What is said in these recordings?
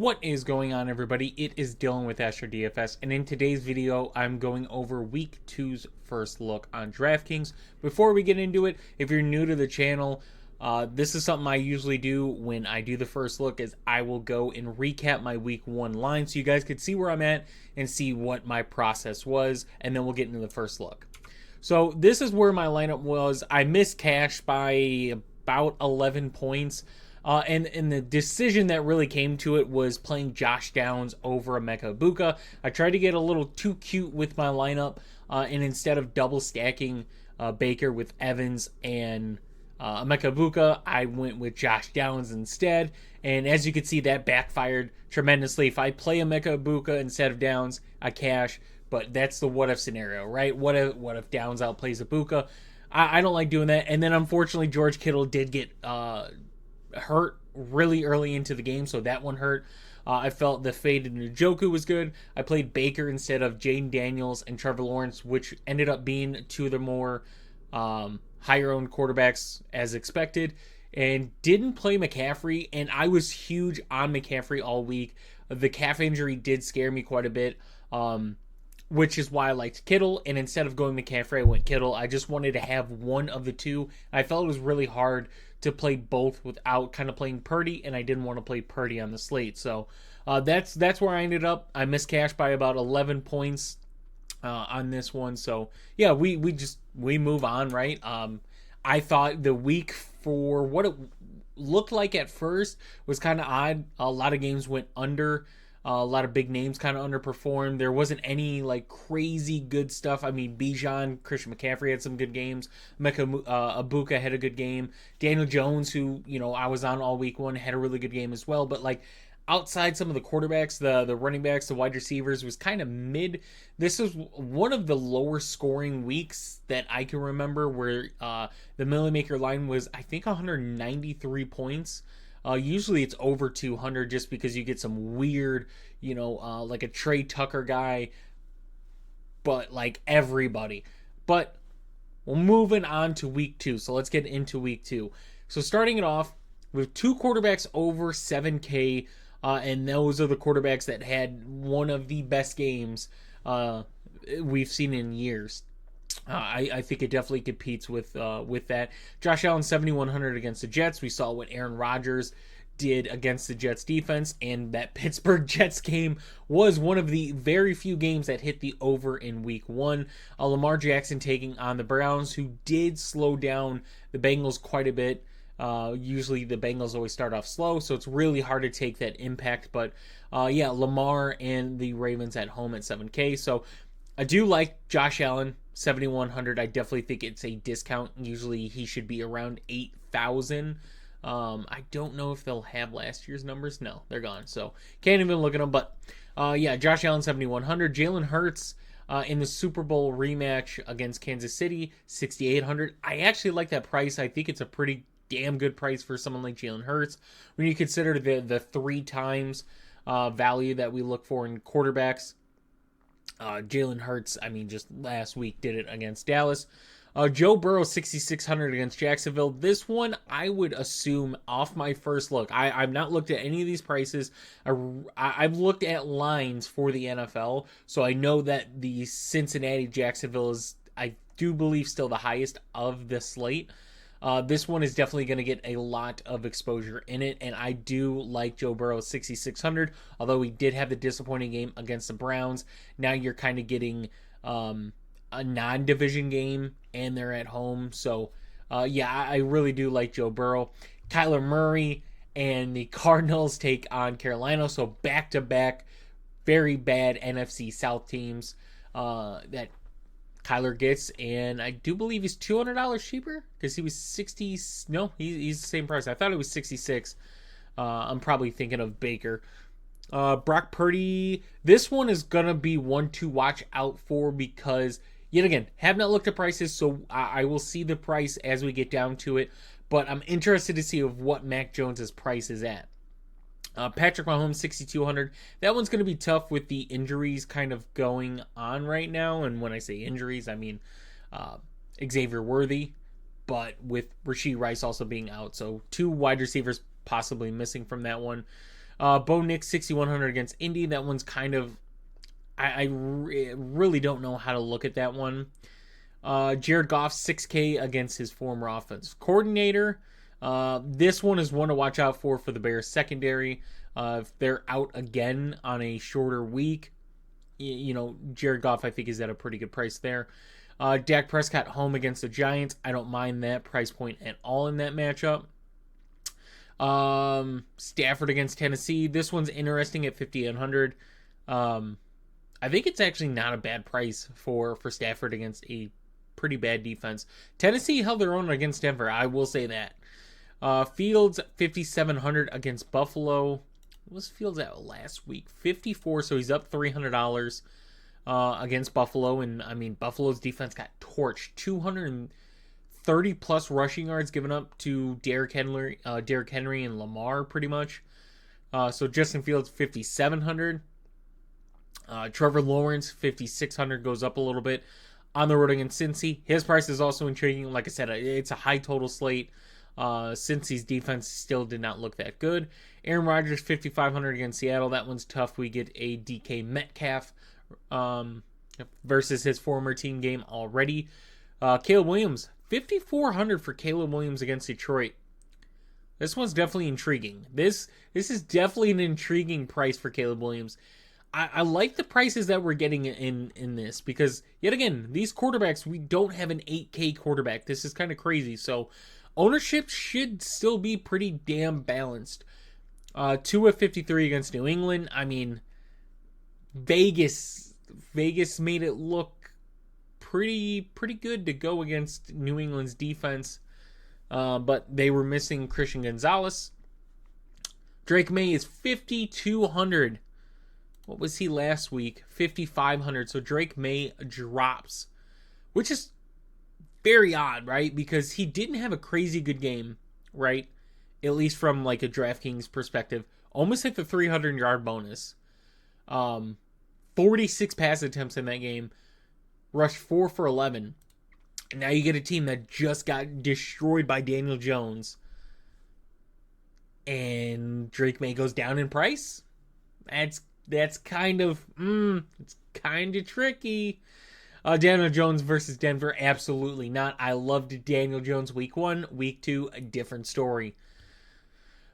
What is going on, everybody? It is Dylan with Astrodfs, and in today's video, I'm going over Week 2's first look on DraftKings. Before we get into it, if you're new to the channel, this is something I usually do when I do the first look, is I will go and recap my Week 1 line so you guys could see where I'm at and see what my process was, and then we'll get into the first look. So this is where my lineup was. I missed cash by about 11 points. And the decision that really came to it was playing Josh Downs over Emeka Egbuka. I tried to get a little too cute with my lineup, and instead of double stacking Baker with Evans and Emeka Egbuka, I went with Josh Downs instead. And as you can see, that backfired tremendously. If I play Emeka Egbuka instead of Downs, I cash. But that's the what if scenario, right? What if Downs outplays Egbuka? I don't like doing that. And then unfortunately, George Kittle did get hurt really early into the game, so that one hurt. I felt the fade in Njoku was good. I played Baker instead of Jaden Daniels and Trevor Lawrence, which ended up being two of the more higher-owned quarterbacks as expected, and didn't play McCaffrey, and I was huge on McCaffrey all week. The calf injury did scare me quite a bit, which is why I liked Kittle, and instead of going McCaffrey, I went Kittle. I just wanted to have one of the two. I felt it was really hard to play both without kind of playing Purdy, and I didn't want to play Purdy on the slate. So that's where I ended up. I missed cash by about 11 points on this one. So yeah, we move on, right? I thought the week, for what it looked like at first, was kind of odd. A lot of games went under. A lot of big names kind of underperformed. There wasn't any like crazy good stuff. I mean, Bijan, Christian McCaffrey had some good games. Emeka Egbuka had a good game. Daniel Jones, who I was on all week one, had a really good game as well. But like outside some of the quarterbacks, the running backs, the wide receivers, was kind of mid. This is one of the lower scoring weeks that I can remember, where the Millie Maker line was, I think, 193 points. Usually it's over 200, just because you get some weird, like a Trey Tucker guy, but like everybody. But we're moving on to week 2. So let's get into week 2. So starting it off with two quarterbacks over 7K, and those are the quarterbacks that had one of the best games we've seen in years. I think it definitely competes with that. Josh Allen 7,100 against the Jets. We saw what Aaron Rodgers did against the Jets defense, and that Pittsburgh Jets game was one of the very few games that hit the over in week 1. Lamar Jackson taking on the Browns, who did slow down the Bengals quite a bit. Usually the Bengals always start off slow, so it's really hard to take that impact. But yeah, Lamar and the Ravens at home at 7K. So I do like Josh Allen, 7,100. I definitely think it's a discount. Usually he should be around 8,000. I don't know if they'll have last year's numbers. No, they're gone. So can't even look at them. But yeah, Josh Allen, 7,100. Jalen Hurts in the Super Bowl rematch against Kansas City, 6,800. I actually like that price. I think it's a pretty damn good price for someone like Jalen Hurts. When you consider the 3 times value that we look for in quarterbacks, Jalen Hurts, I mean, just last week did it against Dallas. Joe Burrow, 6,600 against Jacksonville. This one, I would assume off my first look. I've not looked at any of these prices. I've looked at lines for the NFL, so I know that the Cincinnati-Jacksonville is, I do believe, still the highest of the slate. This one is definitely going to get a lot of exposure in it, and I do like Joe Burrow 6,600, although he did have the disappointing game against the Browns. Now you're kind of getting a non-division game, and they're at home. So, yeah, I really do like Joe Burrow. Kyler Murray and the Cardinals take on Carolina, so back-to-back very bad NFC South teams that Kyler gets, and I do believe he's $200 cheaper, because he was 60. No, he's the same price. I thought it was 66. I'm probably thinking of Baker. Brock Purdy. This one is gonna be one to watch out for, because yet again, have not looked at prices, so I will see the price as we get down to it. But I'm interested to see of what Mac Jones's price is at. Patrick Mahomes, 6,200. That one's going to be tough with the injuries kind of going on right now. And when I say injuries, I mean Xavier Worthy, but with Rashee Rice also being out. So 2 wide receivers possibly missing from that one. Bo Nix 6,100 against Indy. That one's kind of, really don't know how to look at that one. Jared Goff 6K against his former offensive coordinator. This one is one to watch out for the Bears secondary. If they're out again on a shorter week, Jared Goff I think is at a pretty good price there. Dak Prescott home against the Giants. I don't mind that price point at all in that matchup. Stafford against Tennessee. This one's interesting at 5,800. I think it's actually not a bad price for Stafford against a pretty bad defense. Tennessee held their own against Denver. I will say that. Fields 5,700 against Buffalo. What was Fields at last week? 54, so he's up $300 against Buffalo. And I mean, Buffalo's defense got torched. 230 plus rushing yards given up to Derrick Henry and Lamar pretty much. So Justin Fields 5,700. Trevor Lawrence 5,600 goes up a little bit on the road against Cincy. His price is also intriguing. Like I said, it's a high total slate. Cincy's defense still did not look that good. Aaron Rodgers 5,500 against Seattle. That one's tough. We get a DK Metcalf versus his former team game already. Caleb Williams 5,400 for Caleb Williams against Detroit. This one's definitely intriguing. This is definitely an intriguing price for Caleb Williams. I like the prices that we're getting in this because, yet again, these quarterbacks, we don't have an 8K quarterback. This is kind of crazy. So ownership should still be pretty damn balanced. 2 of 53 against New England. I mean, Vegas made it look pretty good to go against New England's defense. But they were missing Christian Gonzalez. Drake May is 5,200. What was he last week? 5,500. So Drake May drops, which is very odd, right? Because he didn't have a crazy good game, right? At least from like a DraftKings perspective. Almost hit the 300-yard bonus. 46 pass attempts in that game. Rushed 4 for 11. And now you get a team that just got destroyed by Daniel Jones. And Drake May goes down in price. That's kind of, it's kind of tricky. Daniel Jones versus Denver, absolutely not. I loved Daniel Jones week 1. Week 2, a different story.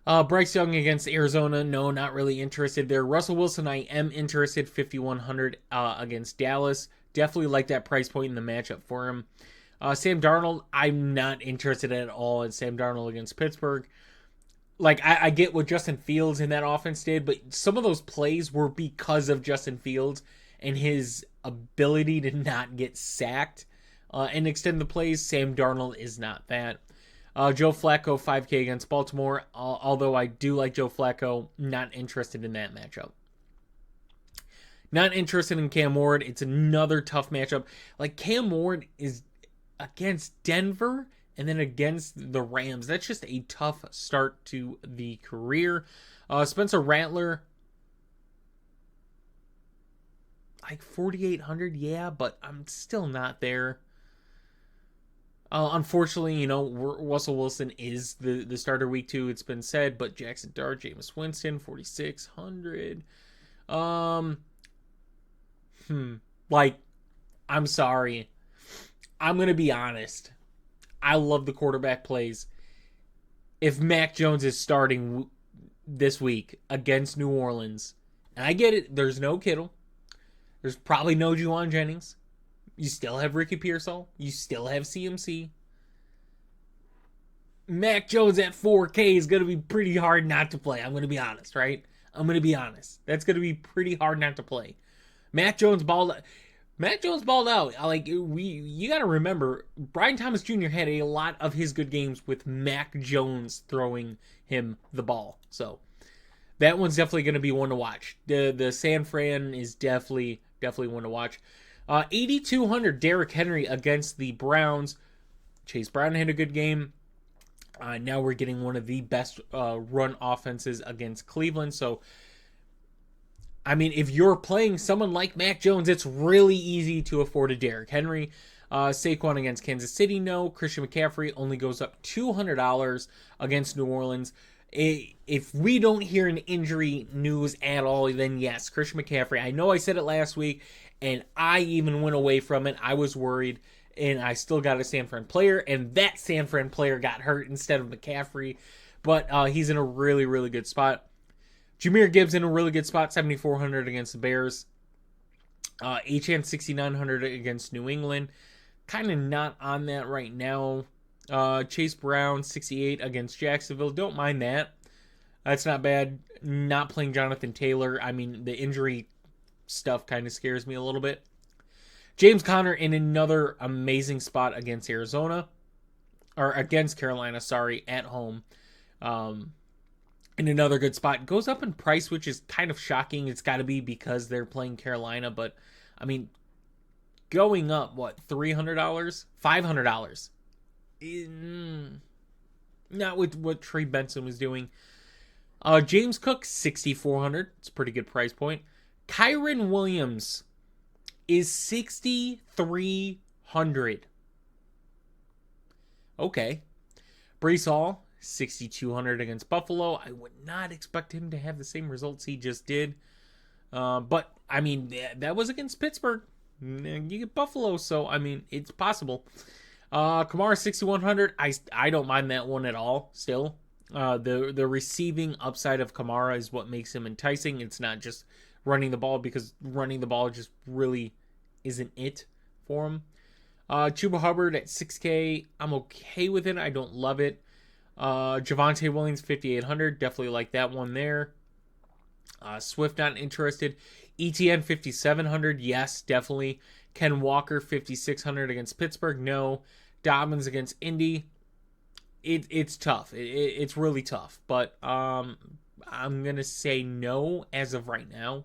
Bryce Young against Arizona, no, not really interested there. Russell Wilson, I am interested, 5,100 against Dallas. Definitely like that price point in the matchup for him. Sam Darnold, I'm not interested at all in Sam Darnold against Pittsburgh. Like, I get what Justin Fields in that offense did, but some of those plays were because of Justin Fields and his ability to not get sacked and extend the plays. Sam Darnold is not that. Joe Flacco, 5K against Baltimore. Although I do like Joe Flacco, not interested in that matchup. Not interested in Cam Ward. It's another tough matchup. Like, Cam Ward is against Denver and then against the Rams. That's just a tough start to the career. Spencer Rattler, like 4,800, yeah, but I'm still not there. Unfortunately, Russell Wilson is the starter week 2. It's been said, but Jackson Dart, Jameis Winston, 4,600. Like, I'm sorry. I'm going to be honest. I love the quarterback plays. If Mac Jones is starting this week against New Orleans, and I get it, there's no Kittle. There's probably no Juwan Jennings. You still have Ricky Pearsall. You still have CMC. Mac Jones at 4K is going to be pretty hard not to play. I'm going to be honest, right? I'm going to be honest. That's going to be pretty hard not to play. Mac Jones balled out. Like, you got to remember, Brian Thomas Jr. had a lot of his good games with Mac Jones throwing him the ball. So that one's definitely going to be one to watch. The San Fran is definitely one to watch. 8,200 Derrick Henry against the Browns. Chase Brown had a good game. Now we're getting one of the best run offenses against Cleveland. So, I mean, if you're playing someone like Mac Jones, it's really easy to afford a Derrick Henry. Saquon against Kansas City, no. Christian McCaffrey only goes up $200 against New Orleans. If we don't hear an injury news at all, then yes, Christian McCaffrey. I know I said it last week, and I even went away from it. I was worried, and I still got a San Fran player, and that San Fran player got hurt instead of McCaffrey. But he's in a really, really good spot. Jahmyr Gibbs in a really good spot, 7,400 against the Bears. Achane 6,900 against New England. Kind of not on that right now. Chase Brown 68 against Jacksonville. Don't mind that. That's not bad. Not playing Jonathan Taylor. I mean, the injury stuff kind of scares me a little bit. James Conner in another amazing spot against Arizona. Or against Carolina, sorry, at home. In another good spot. Goes up in price, which is kind of shocking. It's got to be because they're playing Carolina. But, I mean, going up, what, $300? $500? Not with what Trey Benson was doing. James Cook, 6,400. It's a pretty good price point. Kyren Williams is 6,300. Okay. Breece Hall, 6,200 against Buffalo. I would not expect him to have the same results he just did. But, I mean, that was against Pittsburgh. You get Buffalo, so, I mean, it's possible. Kamara, 6,100. I don't mind that one at all, still. The receiving upside of Kamara is what makes him enticing. It's not just running the ball, because running the ball just really isn't it for him. Chuba Hubbard at 6K. I'm okay with it. I don't love it. Javonte Williams, 5,800. Definitely like that one there. Swift, not interested. ETN, 5,700. Yes, definitely. Ken Walker, 5,600 against Pittsburgh. No. Dobbins against Indy. It's tough. It's really tough. But I'm going to say no as of right now.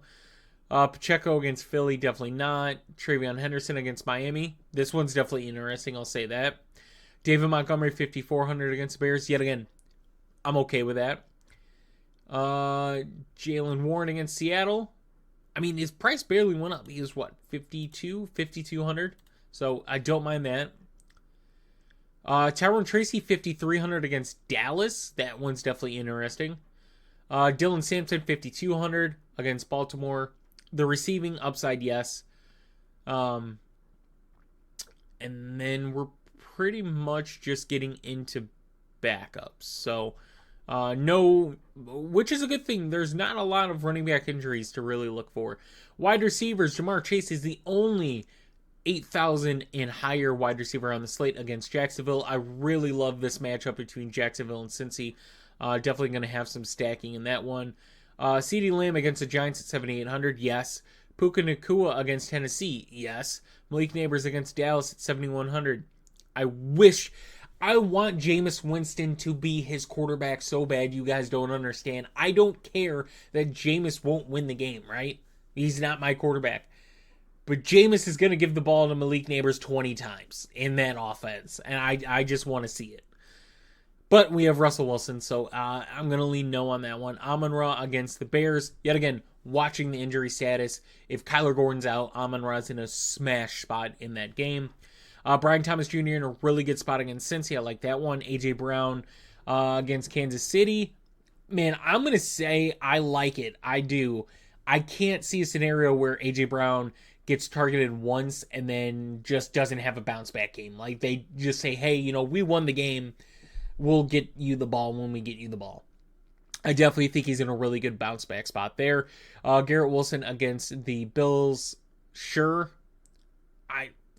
Pacheco against Philly, definitely not. Travion Henderson against Miami. This one's definitely interesting, I'll say that. David Montgomery, 5,400 against the Bears. Yet again, I'm okay with that. Jalen Warren against Seattle. I mean, his price barely went up. He was, what, 5,200? So I don't mind that. Tyrone Tracy, 5,300 against Dallas. That one's definitely interesting. Dylan Sampson, 5,200 against Baltimore. The receiving upside, yes. And then we're pretty much just getting into backups. So, no, which is a good thing. There's not a lot of running back injuries to really look for. Wide receivers, Jamar Chase is the only 8,000 and higher wide receiver on the slate against Jacksonville. I really love this matchup between Jacksonville and Cincy. Definitely going to have some stacking in that one. CeeDee Lamb against the Giants at 7,800. Yes. Puka Nacua against Tennessee. Yes. Malik Neighbors against Dallas at 7,100. I want Jameis Winston to be his quarterback so bad you guys don't understand. I don't care that Jameis won't win the game, right? He's not my quarterback. But Jameis is going to give the ball to Malik Neighbors 20 times in that offense. And I just want to see it. But we have Russell Wilson, so I'm going to lean no on that one. Amon-Ra against the Bears. Yet again, watching the injury status. If Kyler Gordon's out, Amon-Ra's in a smash spot in that game. Brian Thomas Jr. in a really good spot against Cincy. I like that one. A.J. Brown against Kansas City. Man, I'm going to say I like it. I do. I can't see a scenario where A.J. Brown gets targeted once and then just doesn't have a bounce back game. Like, they just say, hey, we won the game. We'll get you the ball when we get you the ball. I definitely think he's in a really good bounce back spot there. Garrett Wilson against the Bills. Sure.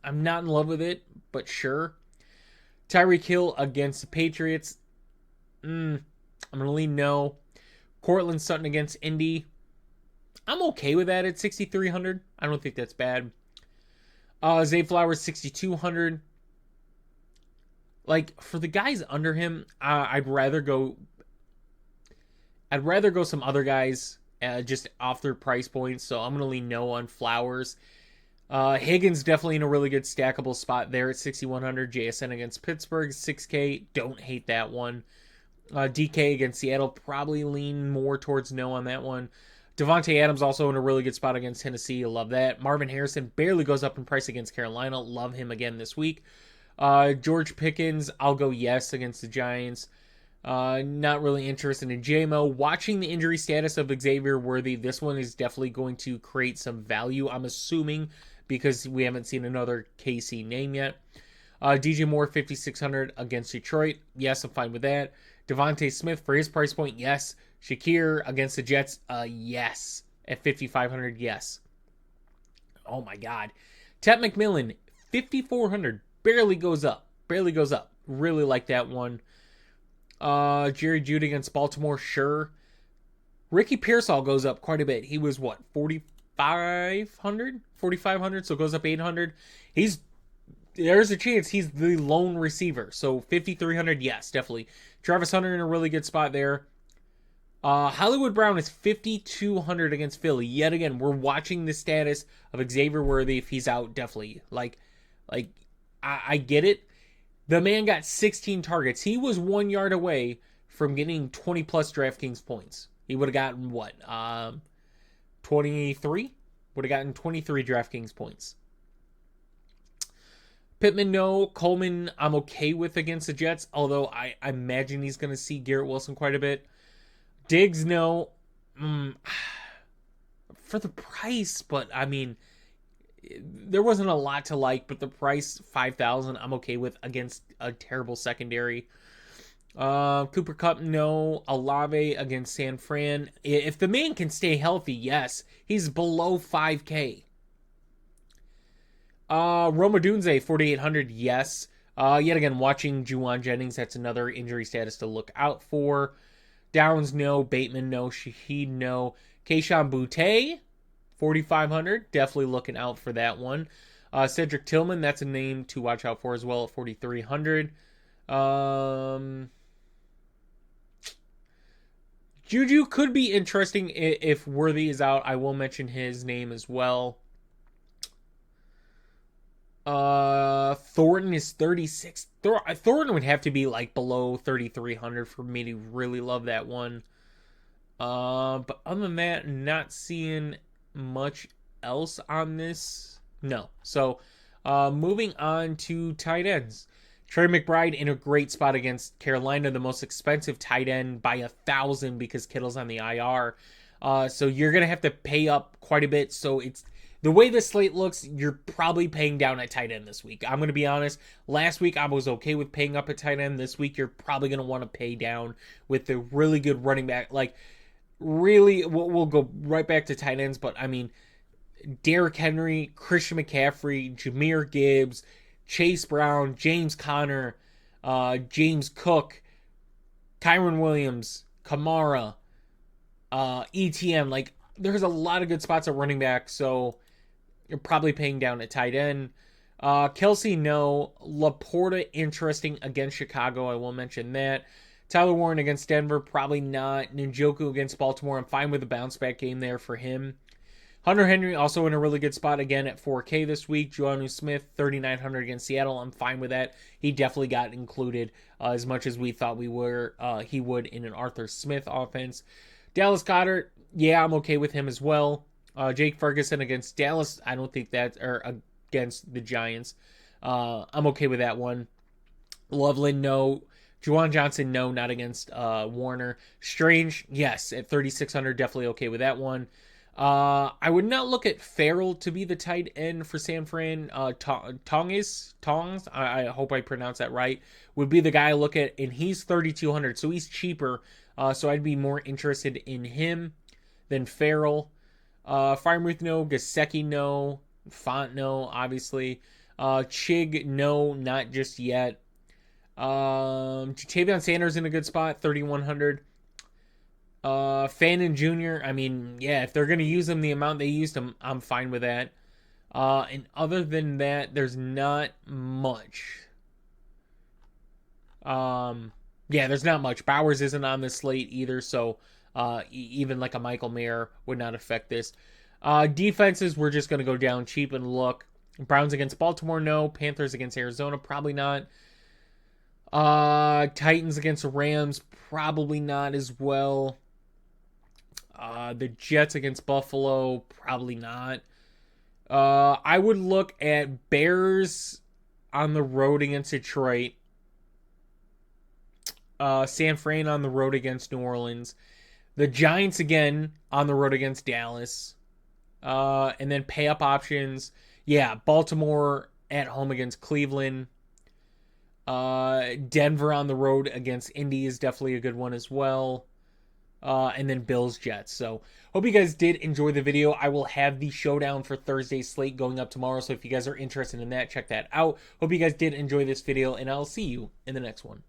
I'm not in love with it, but sure. Tyreek Hill against the Patriots. I'm going to lean no. Cortland Sutton against Indy. I'm okay with that at 6,300. I don't think that's bad. Zay Flowers, 6,200. Like, for the guys under him, I'd rather go some other guys just off their price points. So I'm going to lean no on Flowers. Higgins definitely in a really good stackable spot there at 6,100. JSN against Pittsburgh, 6K. Don't hate that one. DK against Seattle, probably lean more towards no on that one. Devontae Adams also in a really good spot against Tennessee. Love that. Marvin Harrison barely goes up in price against Carolina. Love him again this week. George Pickens, I'll go yes against the Giants. Not really interested in JMO. Watching the injury status of Xavier Worthy, this one is definitely going to create some value, I'm assuming, because we haven't seen another KC name yet. DJ Moore, 5,600 against Detroit. Yes, I'm fine with that. Devontae Smith, for his price point, yes. Shakir against the Jets, yes. At 5,500, yes. Oh my God. Ted McMillan, 5,400. Barely goes up. Barely goes up. Really like that one. Jerry Jeudy against Baltimore, sure. Ricky Pearsall goes up quite a bit. He was what, 4,500? 4,500, so it goes up 800. There's a chance he's the lone receiver. So 5,300, yes, definitely. Travis Hunter in a really good spot there. Hollywood Brown is 5,200 against Philly. Yet again, we're watching the status of Xavier Worthy. If he's out, definitely. I get it. The man got 16 targets. He was 1 yard away from getting 20 plus DraftKings points. He would have gotten what? 23? Would have gotten 23 DraftKings points. Pittman, no. Coleman, I'm okay with against the Jets, although I imagine he's going to see Garrett Wilson quite a bit. Diggs, no. For the price, but I mean, there wasn't a lot to like, but the price, 5,000, I'm okay with against a terrible secondary. Cooper Kupp, no. Olave against San Fran. If the man can stay healthy, yes. He's below 5K. Roma Dunze, 4,800, yes. Yet again, watching Juwan Jennings, that's another injury status to look out for. Downs, no. Bateman, no. Shaheed, no. Keyshawn Boutte, 4,500. Definitely looking out for that one. Cedric Tillman, that's a name to watch out for as well at 4,300. Juju could be interesting if Worthy is out. I will mention his name as well. Thornton is 36. Thornton would have to be like below 3,300 for me to really love that one. But other than that, not seeing much else on this. No. So, moving on to tight ends. Trey McBride in a great spot against Carolina, the most expensive tight end by 1,000 because Kittle's on the IR. So you're going to have to pay up quite a bit. So it's the way the slate looks, you're probably paying down at tight end this week. I'm going to be honest. Last week, I was okay with paying up at tight end. This week, you're probably going to want to pay down with the really good running back. Like, really, we'll go right back to tight ends. But, I mean, Derrick Henry, Christian McCaffrey, Jahmyr Gibbs, Chase Brown, James Conner, James Cook, Kyron Williams, Kamara, ETN. Like, there's a lot of good spots at running back, so you're probably paying down at tight end. Kelsey, no. Laporta, interesting against Chicago. I will mention that. Tyler Warren against Denver, probably not. Njoku against Baltimore, I'm fine with a bounce back game there for him. Hunter Henry also in a really good spot again at 4K this week. Jonnu Smith, 3,900 against Seattle. I'm fine with that. He definitely got included as much as we thought he would in an Arthur Smith offense. Dallas Goedert, yeah, I'm okay with him as well. Jake Ferguson against Dallas, I don't think or against the Giants. I'm okay with that one. Loveland, no. Juwan Johnson, no, not against Warner. Strange, yes, at 3,600, definitely okay with that one. I would not look at Farrell to be the tight end for San Fran. Tongs, I hope I pronounced that right, would be the guy I look at, and he's 3,200, so he's cheaper. So I'd be more interested in him than Farrell. Freiermuth, no. Gesicki, no. Font, no, obviously. Chig, no, not just yet. Ja'Tavion Sanders in a good spot, 3,100. Fannin Jr., I mean, yeah, if they're going to use him the amount they used him, I'm fine with that. And other than that, there's not much. There's not much. Bowers isn't on this slate either, so even like a Michael Mayer would not affect this. Defenses, we're just going to go down cheap and look. Browns against Baltimore, no. Panthers against Arizona, probably not. Titans against the Rams, probably not as well. The Jets against Buffalo, probably not. I would look at Bears on the road against Detroit. San Fran on the road against New Orleans. The Giants again on the road against Dallas. And then pay up options. Yeah, Baltimore at home against Cleveland. Denver on the road against Indy is definitely a good one as well. And then Bills Jets. So hope you guys did enjoy the video. I will have the showdown for Thursday's slate going up tomorrow. So if you guys are interested in that, check that out. Hope you guys did enjoy this video, and I'll see you in the next one.